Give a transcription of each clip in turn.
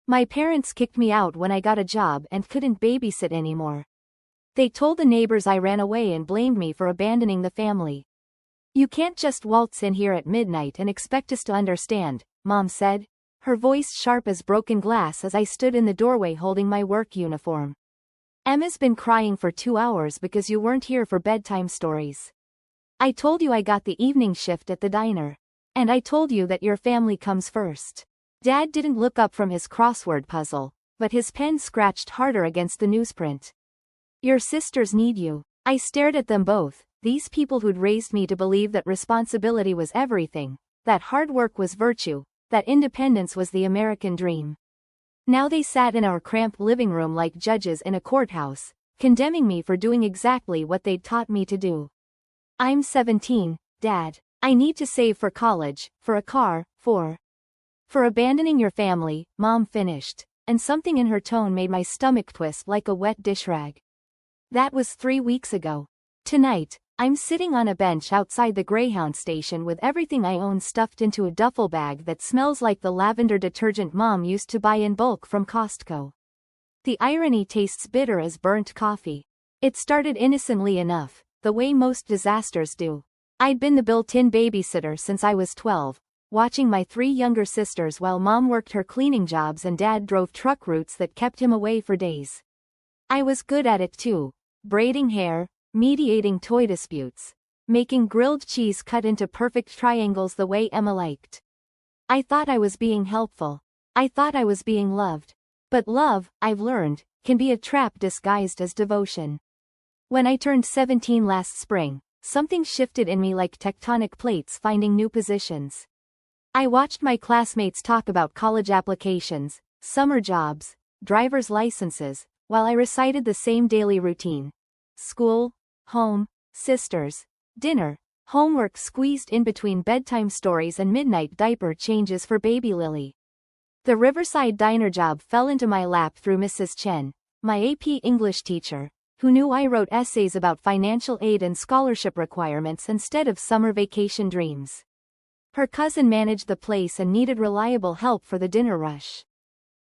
My parents kicked me out when I got a job and couldn't babysit anymore. They told the neighbors I ran away and blamed me for abandoning the family. You can't just waltz in here at midnight and expect us to understand, Mom said, her voice sharp as broken glass as I stood in the doorway holding my work uniform. Emma's been crying for 2 hours because you weren't here for bedtime stories. I told you I got the evening shift at the diner. And I told you that your family comes first. Dad didn't look up from his crossword puzzle, but his pen scratched harder against the newsprint. Your sisters need you. I stared at them both, these people who'd raised me to believe that responsibility was everything, that hard work was virtue, that independence was the American dream. Now they sat in our cramped living room like judges in a courthouse, condemning me for doing exactly what they'd taught me to do. I'm 17, Dad. I need to save for college, for a car, for abandoning your family, Mom finished, and something in her tone made my stomach twist like a wet dish rag. That was 3 weeks ago. Tonight, I'm sitting on a bench outside the Greyhound station with everything I own stuffed into a duffel bag that smells like the lavender detergent Mom used to buy in bulk from Costco. The irony tastes bitter as burnt coffee. It started innocently enough, the way most disasters do. I'd been the built-in babysitter since I was 12, watching my 3 younger sisters while Mom worked her cleaning jobs and Dad drove truck routes that kept him away for days. I was good at it too, braiding hair, mediating toy disputes, making grilled cheese cut into perfect triangles the way Emma liked. I thought I was being helpful. I thought I was being loved. But love, I've learned, can be a trap disguised as devotion. When I turned 17 last spring, something shifted in me like tectonic plates finding new positions. I watched my classmates talk about college applications, summer jobs, driver's licenses, while I recited the same daily routine. School, home, sisters, dinner, homework squeezed in between bedtime stories and midnight diaper changes for baby Lily. The Riverside diner job fell into my lap through Mrs. Chen, my AP English teacher, who knew I wrote essays about financial aid and scholarship requirements instead of summer vacation dreams. Her cousin managed the place and needed reliable help for the dinner rush.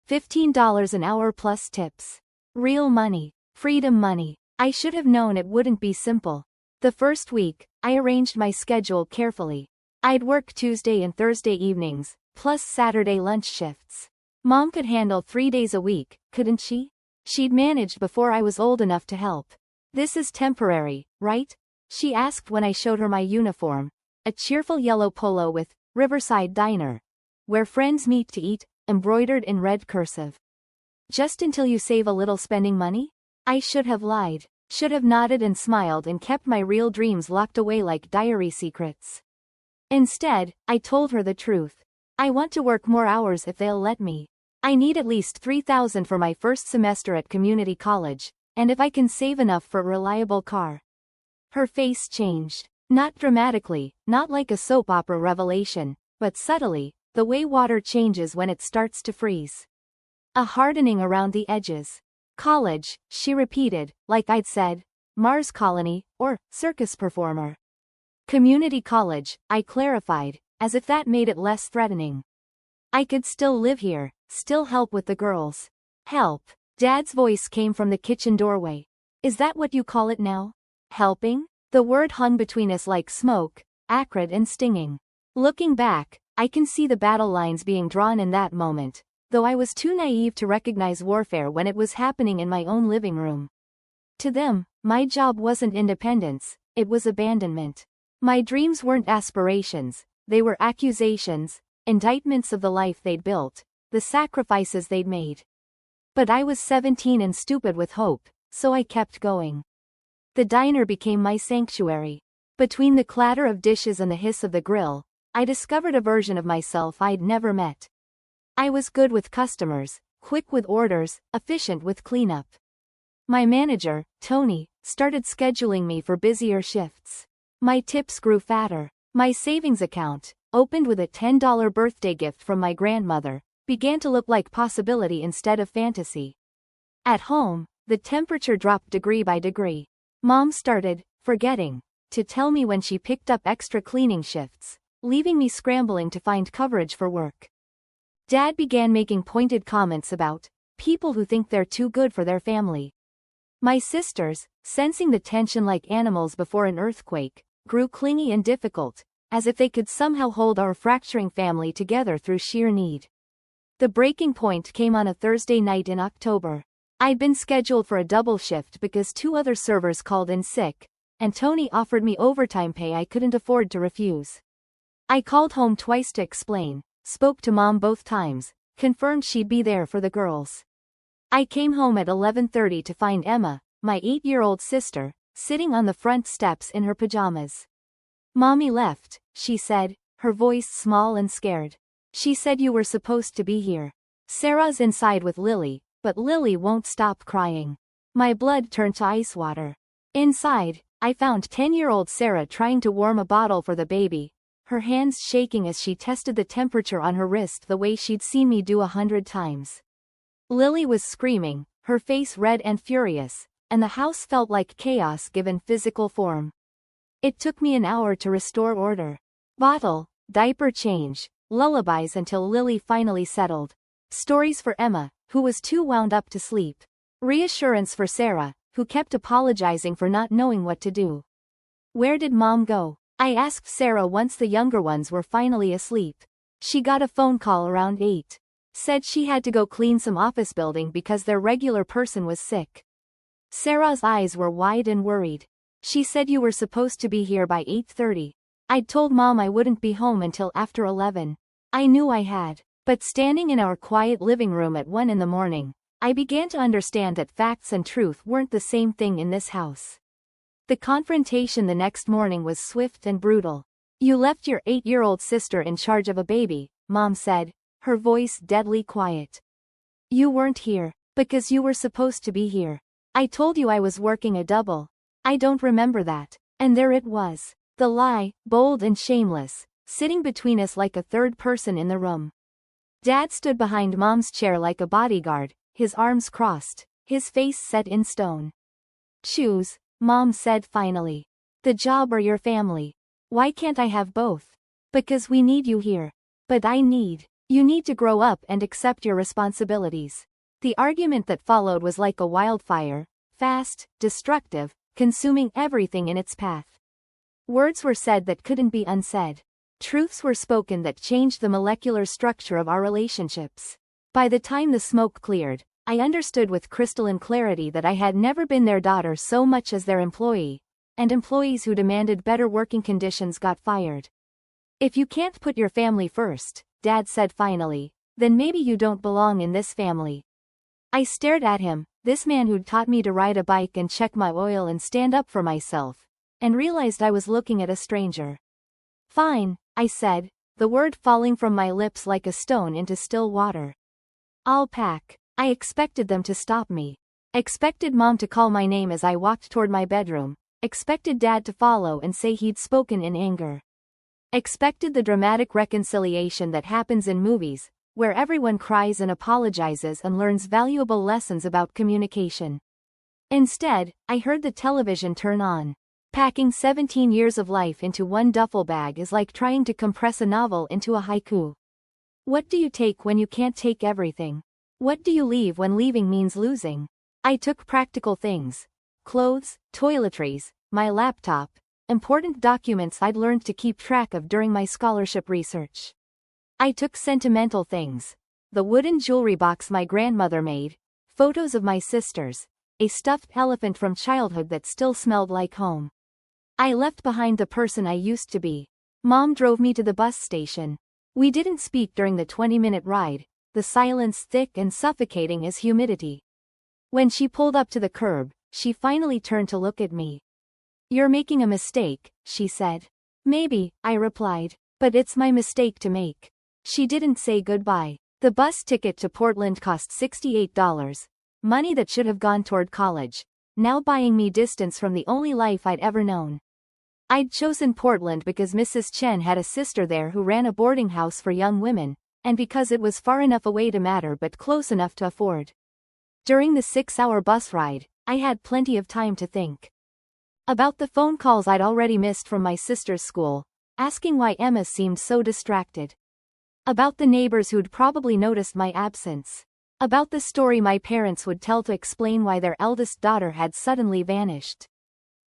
$15 an hour plus tips. Real money. Freedom money. I should have known it wouldn't be simple. The first week, I arranged my schedule carefully. I'd work Tuesday and Thursday evenings, plus Saturday lunch shifts. Mom could handle 3 days a week, couldn't she? She'd managed before I was old enough to help. This is temporary, right? She asked when I showed her my uniform. A cheerful yellow polo with Riverside Diner, where friends meet to eat, embroidered in red cursive. Just until you save a little spending money? I should have lied, should have nodded and smiled and kept my real dreams locked away like diary secrets. Instead, I told her the truth. I want to work more hours if they'll let me. I need at least $3,000 for my first semester at community college, and if I can save enough for a reliable car. Her face changed. Not dramatically, not like a soap opera revelation, but subtly, the way water changes when it starts to freeze. A hardening around the edges. College, she repeated, like I'd said, Mars colony, or circus performer. Community college, I clarified, as if that made it less threatening. I could still live here, still help with the girls. Help. Dad's voice came from the kitchen doorway. Is that what you call it now? Helping? The word hung between us like smoke, acrid and stinging. Looking back, I can see the battle lines being drawn in that moment, though I was too naive to recognize warfare when it was happening in my own living room. To them, my job wasn't independence, it was abandonment. My dreams weren't aspirations, they were accusations, indictments of the life they'd built, the sacrifices they'd made. But I was 17 and stupid with hope, so I kept going. The diner became my sanctuary. Between the clatter of dishes and the hiss of the grill, I discovered a version of myself I'd never met. I was good with customers, quick with orders, efficient with cleanup. My manager, Tony, started scheduling me for busier shifts. My tips grew fatter. My savings account, opened with a $10 birthday gift from my grandmother, began to look like possibility instead of fantasy. At home, the temperature dropped degree by degree. Mom started, forgetting, to tell me when she picked up extra cleaning shifts, leaving me scrambling to find coverage for work. Dad began making pointed comments about people who think they're too good for their family. My sisters, sensing the tension like animals before an earthquake, grew clingy and difficult, as if they could somehow hold our fracturing family together through sheer need. The breaking point came on a Thursday night in October. I'd been scheduled for a double shift because 2 other servers called in sick, and Tony offered me overtime pay I couldn't afford to refuse. I called home twice to explain, spoke to Mom both times, confirmed she'd be there for the girls. I came home at 11:30 to find Emma, my 8-year-old sister, sitting on the front steps in her pajamas. "Mommy left," she said, her voice small and scared. "She said you were supposed to be here. Sarah's inside with Lily, but Lily won't stop crying." My blood turned to ice water. Inside, I found 10-year-old Sarah trying to warm a bottle for the baby, her hands shaking as she tested the temperature on her wrist the way she'd seen me do 100 times. Lily was screaming, her face red and furious, and the house felt like chaos given physical form. It took me an hour to restore order. Bottle, diaper change, lullabies until Lily finally settled. Stories for Emma, who was too wound up to sleep. Reassurance for Sarah, who kept apologizing for not knowing what to do. "Where did Mom go?" I asked Sarah once the younger ones were finally asleep. She got a phone call around 8. Said she had to go clean some office building because their regular person was sick. Sarah's eyes were wide and worried. "She said you were supposed to be here by 8:30. I'd told Mom I wouldn't be home until after 11. I knew I had. But standing in our quiet living room at 1 in the morning, I began to understand that facts and truth weren't the same thing in this house. The confrontation the next morning was swift and brutal. "You left your 8-year-old sister in charge of a baby," Mom said, her voice deadly quiet. "You weren't here, because you were supposed to be here. I told you I was working a double. I don't remember that." And there it was. The lie, bold and shameless, sitting between us like a third person in the room. Dad stood behind Mom's chair like a bodyguard, his arms crossed, his face set in stone. "Choose," Mom said finally. "The job or your family. Why can't I have both?" "Because we need you here. But you need to grow up and accept your responsibilities." The argument that followed was like a wildfire, fast, destructive, consuming everything in its path. Words were said that couldn't be unsaid. Truths were spoken that changed the molecular structure of our relationships. By the time the smoke cleared, I understood with crystalline clarity that I had never been their daughter so much as their employee, and employees who demanded better working conditions got fired. "If you can't put your family first," Dad said finally, "then maybe you don't belong in this family." I stared at him, this man who'd taught me to ride a bike and check my oil and stand up for myself, and realized I was looking at a stranger. "Fine," I said, the word falling from my lips like a stone into still water. "I'll pack." I expected them to stop me. Expected Mom to call my name as I walked toward my bedroom. Expected Dad to follow and say he'd spoken in anger. Expected the dramatic reconciliation that happens in movies, where everyone cries and apologizes and learns valuable lessons about communication. Instead, I heard the television turn on. Packing 17 years of life into one duffel bag is like trying to compress a novel into a haiku. What do you take when you can't take everything? What do you leave when leaving means losing? I took practical things. Clothes, toiletries, my laptop, important documents I'd learned to keep track of during my scholarship research. I took sentimental things. The wooden jewelry box my grandmother made, photos of my sisters, a stuffed elephant from childhood that still smelled like home. I left behind the person I used to be. Mom drove me to the bus station. We didn't speak during the 20-minute ride, the silence thick and suffocating as humidity. When she pulled up to the curb, she finally turned to look at me. "You're making a mistake," she said. "Maybe," I replied, "but it's my mistake to make." She didn't say goodbye. The bus ticket to Portland cost $68, money that should have gone toward college, now buying me distance from the only life I'd ever known. I'd chosen Portland because Mrs. Chen had a sister there who ran a boarding house for young women, and because it was far enough away to matter but close enough to afford. During the 6-hour bus ride, I had plenty of time to think about the phone calls I'd already missed from my sister's school, asking why Emma seemed so distracted. About the neighbors who'd probably noticed my absence. About the story my parents would tell to explain why their eldest daughter had suddenly vanished.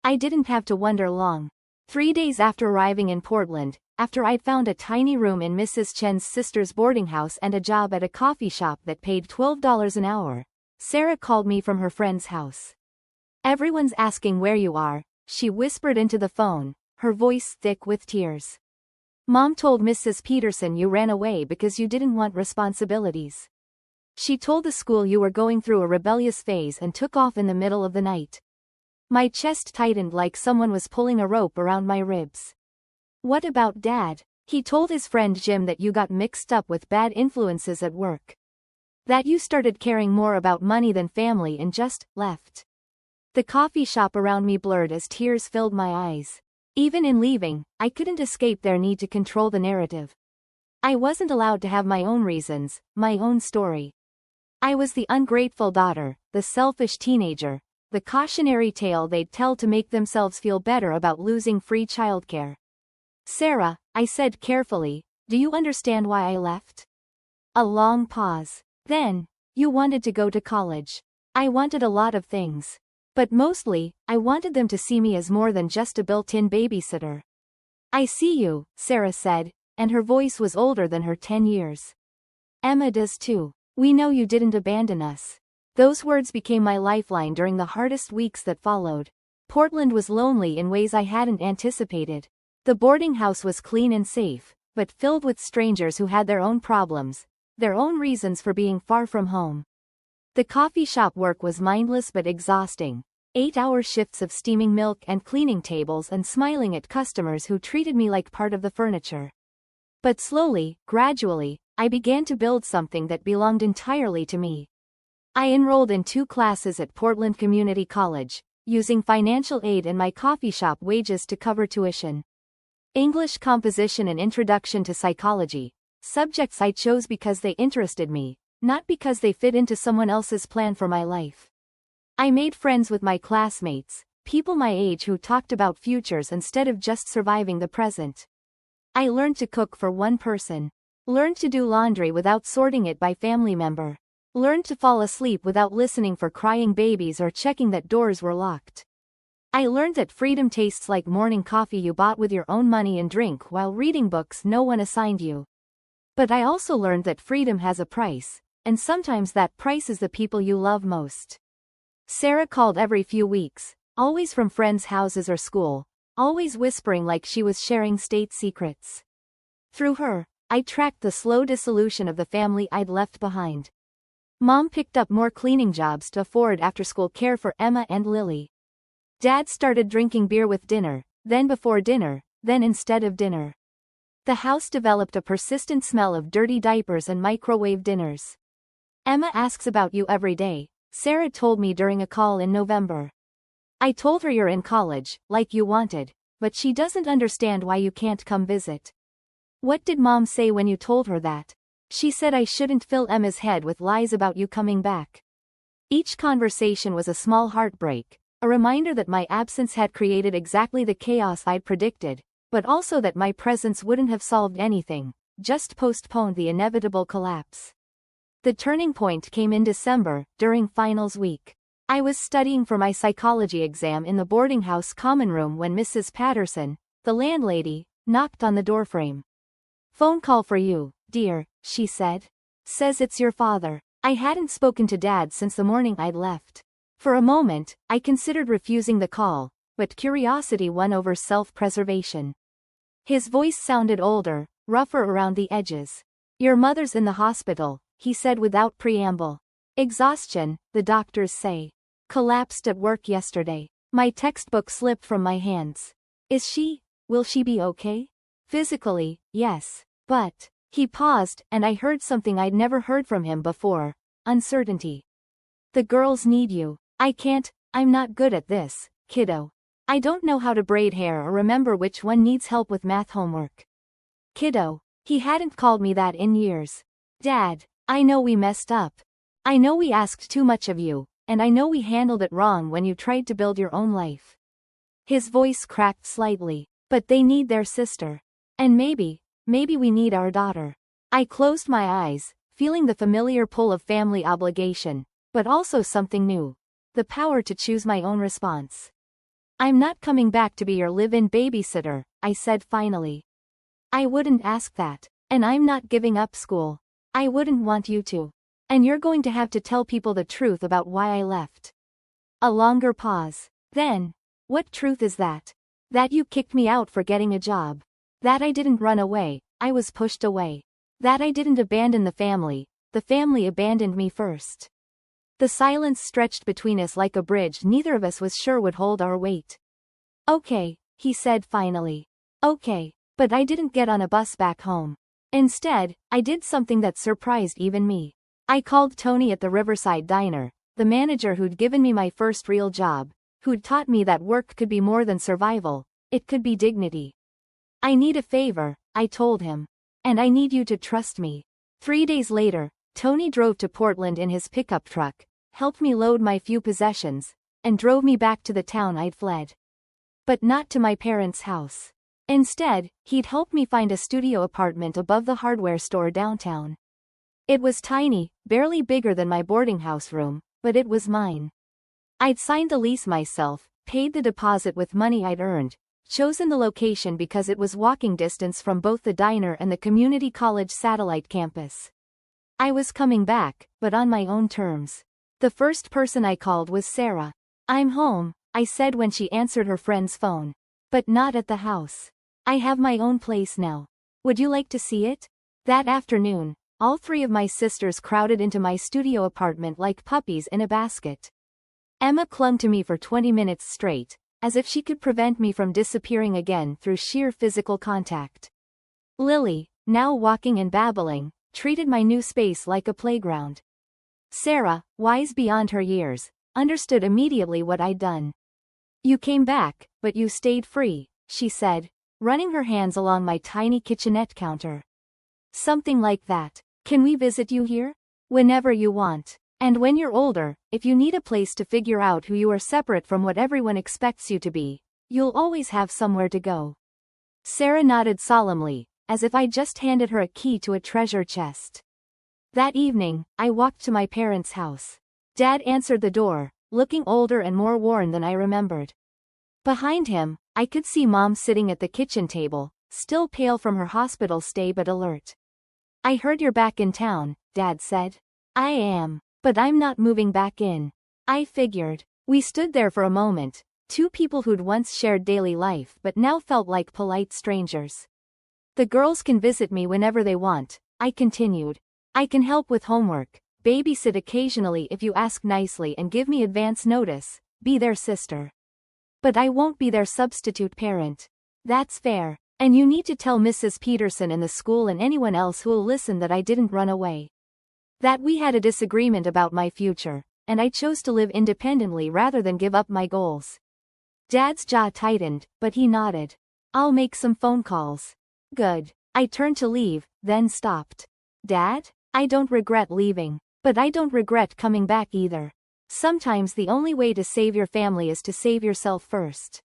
I didn't have to wonder long. 3 days after arriving in Portland, after I'd found a tiny room in Mrs. Chen's sister's boarding house and a job at a coffee shop that paid $12 an hour, Sarah called me from her friend's house. "Everyone's asking where you are," she whispered into the phone, her voice thick with tears. "Mom told Mrs. Peterson you ran away because you didn't want responsibilities. She told the school you were going through a rebellious phase and took off in the middle of the night." My chest tightened like someone was pulling a rope around my ribs. "What about Dad?" "He told his friend Jim that you got mixed up with bad influences at work. That you started caring more about money than family and just left." The coffee shop around me blurred as tears filled my eyes. Even in leaving, I couldn't escape their need to control the narrative. I wasn't allowed to have my own reasons, my own story. I was the ungrateful daughter, the selfish teenager, the cautionary tale they'd tell to make themselves feel better about losing free childcare. "Sarah," I said carefully, "do you understand why I left?" A long pause. "Then, you wanted to go to college." "I wanted a lot of things. But mostly, I wanted them to see me as more than just a built-in babysitter." "I see you," Sarah said, and her voice was older than her 10 years. "Emma does too. We know you didn't abandon us." Those words became my lifeline during the hardest weeks that followed. Portland was lonely in ways I hadn't anticipated. The boarding house was clean and safe, but filled with strangers who had their own problems, their own reasons for being far from home. The coffee shop work was mindless but exhausting. 8-hour shifts of steaming milk and cleaning tables and smiling at customers who treated me like part of the furniture. But slowly, gradually, I began to build something that belonged entirely to me. I enrolled in 2 classes at Portland Community College, using financial aid and my coffee shop wages to cover tuition. English composition and introduction to psychology, subjects I chose because they interested me, not because they fit into someone else's plan for my life. I made friends with my classmates, people my age who talked about futures instead of just surviving the present. I learned to cook for one person. Learned to do laundry without sorting it by family member. Learned to fall asleep without listening for crying babies or checking that doors were locked. I learned that freedom tastes like morning coffee you bought with your own money and drink while reading books no one assigned you. But I also learned that freedom has a price, and sometimes that price is the people you love most. Sarah called every few weeks, always from friends' houses or school, always whispering like she was sharing state secrets. Through her, I tracked the slow dissolution of the family I'd left behind. Mom picked up more cleaning jobs to afford after-school care for Emma and Lily. Dad started drinking beer with dinner, then before dinner, then instead of dinner. The house developed a persistent smell of dirty diapers and microwave dinners. "Emma asks about you every day," Sarah told me during a call in November. "I told her you're in college, like you wanted, but she doesn't understand why you can't come visit." "What did Mom say when you told her that?" "She said I shouldn't fill Emma's head with lies about you coming back." Each conversation was a small heartbreak, a reminder that my absence had created exactly the chaos I'd predicted, but also that my presence wouldn't have solved anything, just postponed the inevitable collapse. The turning point came in December, during finals week. I was studying for my psychology exam in the boarding house common room when Mrs. Patterson, the landlady, knocked on the doorframe. "Phone call for you, dear," she said. "Says it's your father." I hadn't spoken to Dad since the morning I'd left. For a moment, I considered refusing the call, but curiosity won over self-preservation. His voice sounded older, rougher around the edges. "Your mother's in the hospital," he said without preamble. "Exhaustion, the doctors say. Collapsed at work yesterday." My textbook slipped from my hands. Will she be okay?" "Physically, yes. But..." He paused, and I heard something I'd never heard from him before: uncertainty. "The girls need you." I'm not good at this, kiddo. I don't know how to braid hair or remember which one needs help with math homework." "Kiddo." He hadn't called me that in years. "Dad, I know we messed up. I know we asked too much of you, and I know we handled it wrong when you tried to build your own life." His voice cracked slightly. "But they need their sister. And maybe we need our daughter." I closed my eyes, feeling the familiar pull of family obligation, but also something new. The power to choose my own response. I'm not coming back to be your live-in babysitter, I said finally. I wouldn't ask that. And I'm not giving up school. I wouldn't want you to. And you're going to have to tell people the truth about why I left. A longer pause. Then, what truth is that? That you kicked me out for getting a job. That I didn't run away, I was pushed away. That I didn't abandon the family abandoned me first. The silence stretched between us like a bridge neither of us was sure would hold our weight. Okay, he said finally. Okay, but I didn't get on a bus back home. Instead, I did something that surprised even me. I called Tony at the Riverside Diner, the manager who'd given me my first real job, who'd taught me that work could be more than survival, it could be dignity. I need a favor, I told him. And I need you to trust me. 3 days later, Tony drove to Portland in his pickup truck, helped me load my few possessions, and drove me back to the town I'd fled. But not to my parents' house. Instead, he'd helped me find a studio apartment above the hardware store downtown. It was tiny, barely bigger than my boarding house room, but it was mine. I'd signed the lease myself, paid the deposit with money I'd earned, chosen the location because it was walking distance from both the diner and the community college satellite campus. I was coming back, but on my own terms. The first person I called was Sarah. I'm home, I said when she answered her friend's phone. But not at the house. I have my own place now. Would you like to see it? That afternoon, all 3 of my sisters crowded into my studio apartment like puppies in a basket. Emma clung to me for 20 minutes straight, as if she could prevent me from disappearing again through sheer physical contact. Lily, now walking and babbling, treated my new space like a playground. Sarah, wise beyond her years, understood immediately what I'd done. You came back, but you stayed free, she said, running her hands along my tiny kitchenette counter. Something like that. Can we visit you here? Whenever you want. And when you're older, if you need a place to figure out who you are separate from what everyone expects you to be, you'll always have somewhere to go. Sarah nodded solemnly, as if I'd just handed her a key to a treasure chest. That evening, I walked to my parents' house. Dad answered the door, looking older and more worn than I remembered. Behind him, I could see Mom sitting at the kitchen table, still pale from her hospital stay but alert. I heard you're back in town, Dad said. I am, but I'm not moving back in. I figured. We stood there for a moment, 2 people who'd once shared daily life but now felt like polite strangers. The girls can visit me whenever they want, I continued. I can help with homework, babysit occasionally if you ask nicely and give me advance notice, be their sister. But I won't be their substitute parent. That's fair, and you need to tell Mrs. Peterson in the school and anyone else who'll listen that I didn't run away. That we had a disagreement about my future, and I chose to live independently rather than give up my goals. Dad's jaw tightened, but he nodded. I'll make some phone calls. Good. I turned to leave, then stopped. Dad? I don't regret leaving. But I don't regret coming back either. Sometimes the only way to save your family is to save yourself first.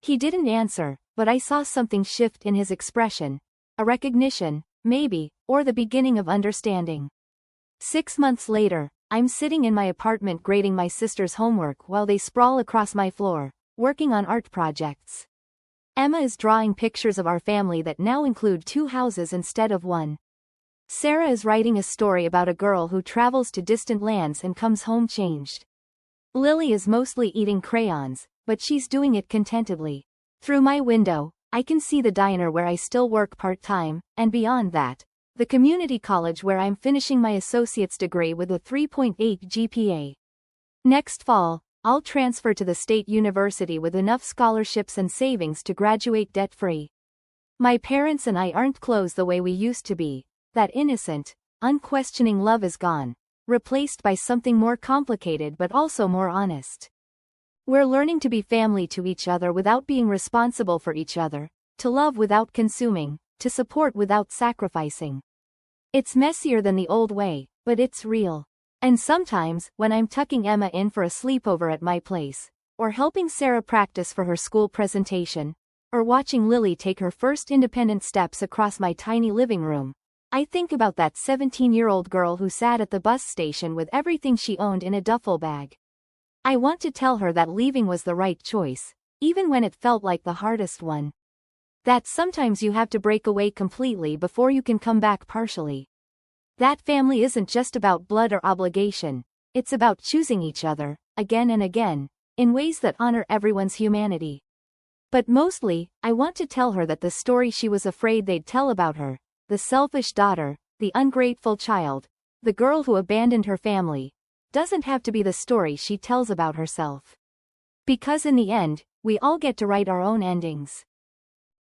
He didn't answer, but I saw something shift in his expression. A recognition, maybe, or the beginning of understanding. 6 months later, I'm sitting in my apartment grading my sister's homework while they sprawl across my floor, working on art projects. Emma is drawing pictures of our family that now include 2 houses instead of 1. Sarah is writing a story about a girl who travels to distant lands and comes home changed. Lily is mostly eating crayons, but she's doing it contentedly. Through my window, I can see the diner where I still work part-time, and beyond that, the community college where I'm finishing my associate's degree with a 3.8 GPA. Next fall, I'll transfer to the state university with enough scholarships and savings to graduate debt-free. My parents and I aren't close the way we used to be. That innocent, unquestioning love is gone, replaced by something more complicated but also more honest. We're learning to be family to each other without being responsible for each other, to love without consuming, to support without sacrificing. It's messier than the old way, but it's real. And sometimes, when I'm tucking Emma in for a sleepover at my place, or helping Sarah practice for her school presentation, or watching Lily take her first independent steps across my tiny living room, I think about that 17-year-old girl who sat at the bus station with everything she owned in a duffel bag. I want to tell her that leaving was the right choice, even when it felt like the hardest one. That sometimes you have to break away completely before you can come back partially. That family isn't just about blood or obligation, it's about choosing each other, again and again, in ways that honor everyone's humanity. But mostly, I want to tell her that the story she was afraid they'd tell about her, the selfish daughter, the ungrateful child, the girl who abandoned her family, doesn't have to be the story she tells about herself. Because in the end, we all get to write our own endings.